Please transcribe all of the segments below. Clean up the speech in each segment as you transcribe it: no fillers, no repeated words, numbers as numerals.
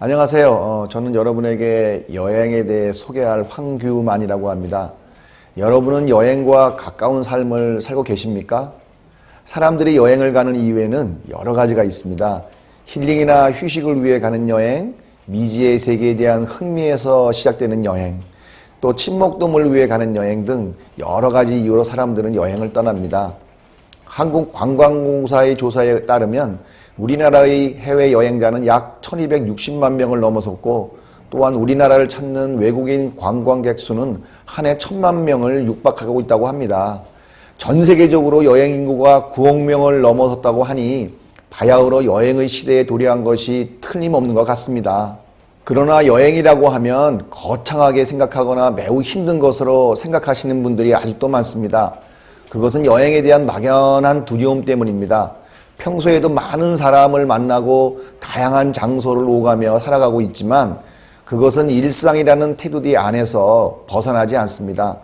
안녕하세요. 저는 여러분에게 여행에 대해 소개할 황규만이라고 합니다. 여러분은 여행과 가까운 삶을 살고 계십니까? 사람들이 여행을 가는 이유에는 여러 가지가 있습니다. 힐링이나 휴식을 위해 가는 여행, 미지의 세계에 대한 흥미에서 시작되는 여행, 또 친목도모를 위해 가는 여행 등 여러 가지 이유로 사람들은 여행을 떠납니다. 한국관광공사의 조사에 따르면 우리나라의 해외 여행자는 약 1260만 명을 넘어섰고, 또한 우리나라를 찾는 외국인 관광객 수는 한 해 1000만 명을 육박하고 있다고 합니다. 전 세계적으로 여행 인구가 9억 명을 넘어섰다고 하니 바야흐로 여행의 시대에 도래한 것이 틀림없는 것 같습니다. 그러나 여행이라고 하면 거창하게 생각하거나 매우 힘든 것으로 생각하시는 분들이 아직도 많습니다. 그것은 여행에 대한 막연한 두려움 때문입니다. 평소에도 많은 사람을 만나고 다양한 장소를 오가며 살아가고 있지만 그것은 일상이라는 테두리 안에서 벗어나지 않습니다.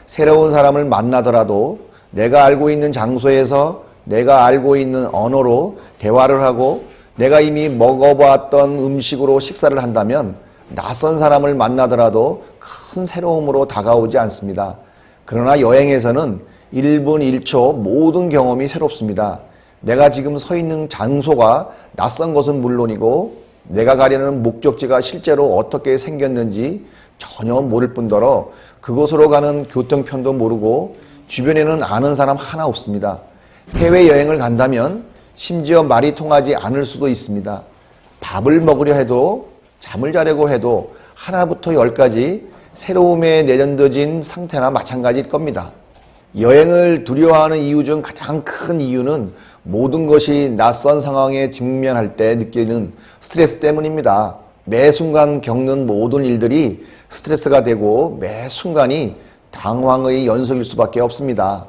새로운 사람을 만나더라도 내가 알고 있는 장소에서 내가 알고 있는 언어로 대화를 하고 내가 이미 먹어봤던 음식으로 식사를 한다면 낯선 사람을 만나더라도 큰 새로움으로 다가오지 않습니다. 그러나 여행에서는 1분 1초 모든 경험이 새롭습니다. 내가 지금 서 있는 장소가 낯선 것은 물론이고 내가 가려는 목적지가 실제로 어떻게 생겼는지 전혀 모를 뿐더러 그곳으로 가는 교통편도 모르고 주변에는 아는 사람 하나 없습니다. 해외여행을 간다면 심지어 말이 통하지 않을 수도 있습니다. 밥을 먹으려 해도 잠을 자려고 해도 하나부터 열까지 새로움에 내던져진 상태나 마찬가지일 겁니다. 여행을 두려워하는 이유 중 가장 큰 이유는 모든 것이 낯선 상황에 직면할 때 느끼는 스트레스 때문입니다. 매 순간 겪는 모든 일들이 스트레스가 되고 매 순간이 당황의 연속일 수밖에 없습니다.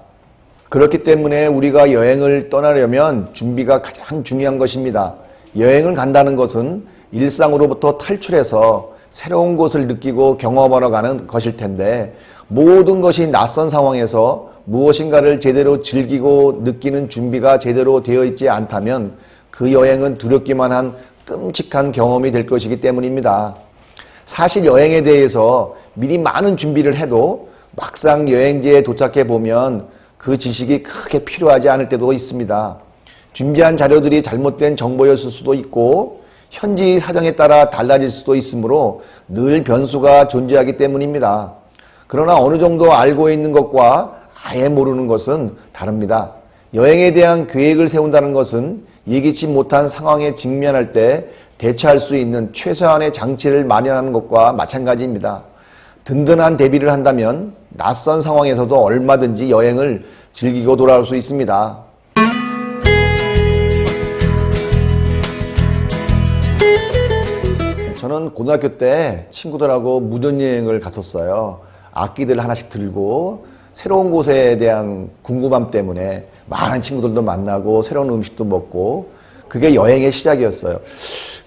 그렇기 때문에 우리가 여행을 떠나려면 준비가 가장 중요한 것입니다. 여행을 간다는 것은 일상으로부터 탈출해서 새로운 곳을 느끼고 경험하러 가는 것일 텐데 모든 것이 낯선 상황에서 무엇인가를 제대로 즐기고 느끼는 준비가 제대로 되어 있지 않다면 그 여행은 두렵기만 한 끔찍한 경험이 될 것이기 때문입니다. 사실 여행에 대해서 미리 많은 준비를 해도 막상 여행지에 도착해 보면 그 지식이 크게 필요하지 않을 때도 있습니다. 준비한 자료들이 잘못된 정보였을 수도 있고 현지 사정에 따라 달라질 수도 있으므로 늘 변수가 존재하기 때문입니다. 그러나 어느 정도 알고 있는 것과 아예 모르는 것은 다릅니다. 여행에 대한 계획을 세운다는 것은 예기치 못한 상황에 직면할 때 대처할 수 있는 최소한의 장치를 마련하는 것과 마찬가지입니다. 든든한 대비를 한다면 낯선 상황에서도 얼마든지 여행을 즐기고 돌아올 수 있습니다. 저는 고등학교 때 친구들하고 무전여행을 갔었어요. 악기들 하나씩 들고 새로운 곳에 대한 궁금함 때문에 많은 친구들도 만나고 새로운 음식도 먹고 그게 여행의 시작이었어요.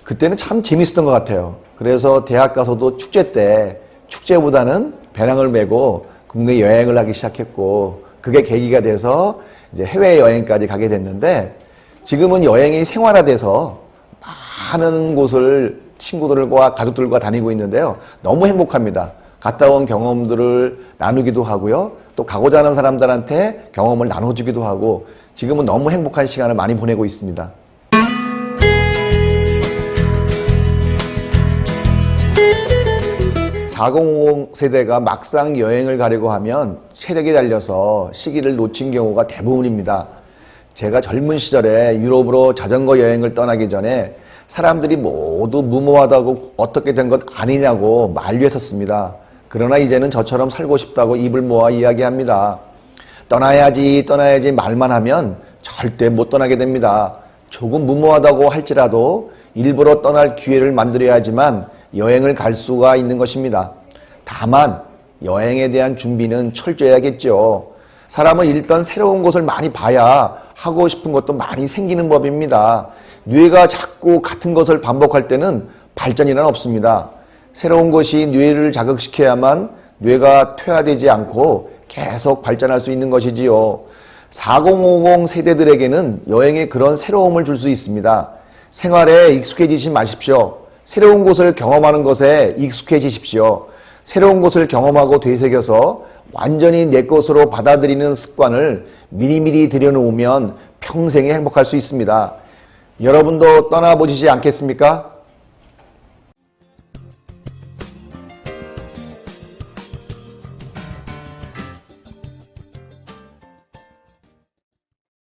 그때는 참 재밌었던 것 같아요. 그래서 대학 가서도 축제 때 축제보다는 배낭을 메고 국내 여행을 하기 시작했고 그게 계기가 돼서 이제 해외여행까지 가게 됐는데 지금은 여행이 생활화돼서 많은 곳을 친구들과 가족들과 다니고 있는데요. 너무 행복합니다. 갔다 온 경험들을 나누기도 하고요. 또 가고자 하는 사람들한테 경험을 나눠주기도 하고 지금은 너무 행복한 시간을 많이 보내고 있습니다. (4050) 세대가 막상 여행을 가려고 하면 체력이 달려서 시기를 놓친 경우가 대부분입니다. 제가 젊은 시절에 유럽으로 자전거 여행을 떠나기 전에 사람들이 모두 무모하다고 어떻게 된 것 아니냐고 만류했었습니다. 그러나 이제는 저처럼 살고 싶다고 입을 모아 이야기합니다. 떠나야지 말만 하면 절대 못 떠나게 됩니다. 조금 무모하다고 할지라도 일부러 떠날 기회를 만들어야 하지만 여행을 갈 수가 있는 것입니다. 다만 여행에 대한 준비는 철저해야겠죠. 사람은 일단 새로운 곳을 많이 봐야 하고 싶은 것도 많이 생기는 법입니다. 뇌가 자꾸 같은 것을 반복할 때는 발전이란 없습니다. 새로운 것이 뇌를 자극시켜야만 뇌가 퇴화되지 않고 계속 발전할 수 있는 것이지요. 4050 세대들에게는 여행에 그런 새로움을 줄 수 있습니다. 생활에 익숙해지지 마십시오. 새로운 곳을 경험하는 것에 익숙해지십시오. 새로운 곳을 경험하고 되새겨서 완전히 내 것으로 받아들이는 습관을 미리미리 들여놓으면 평생에 행복할 수 있습니다. 여러분도 떠나보시지 않겠습니까?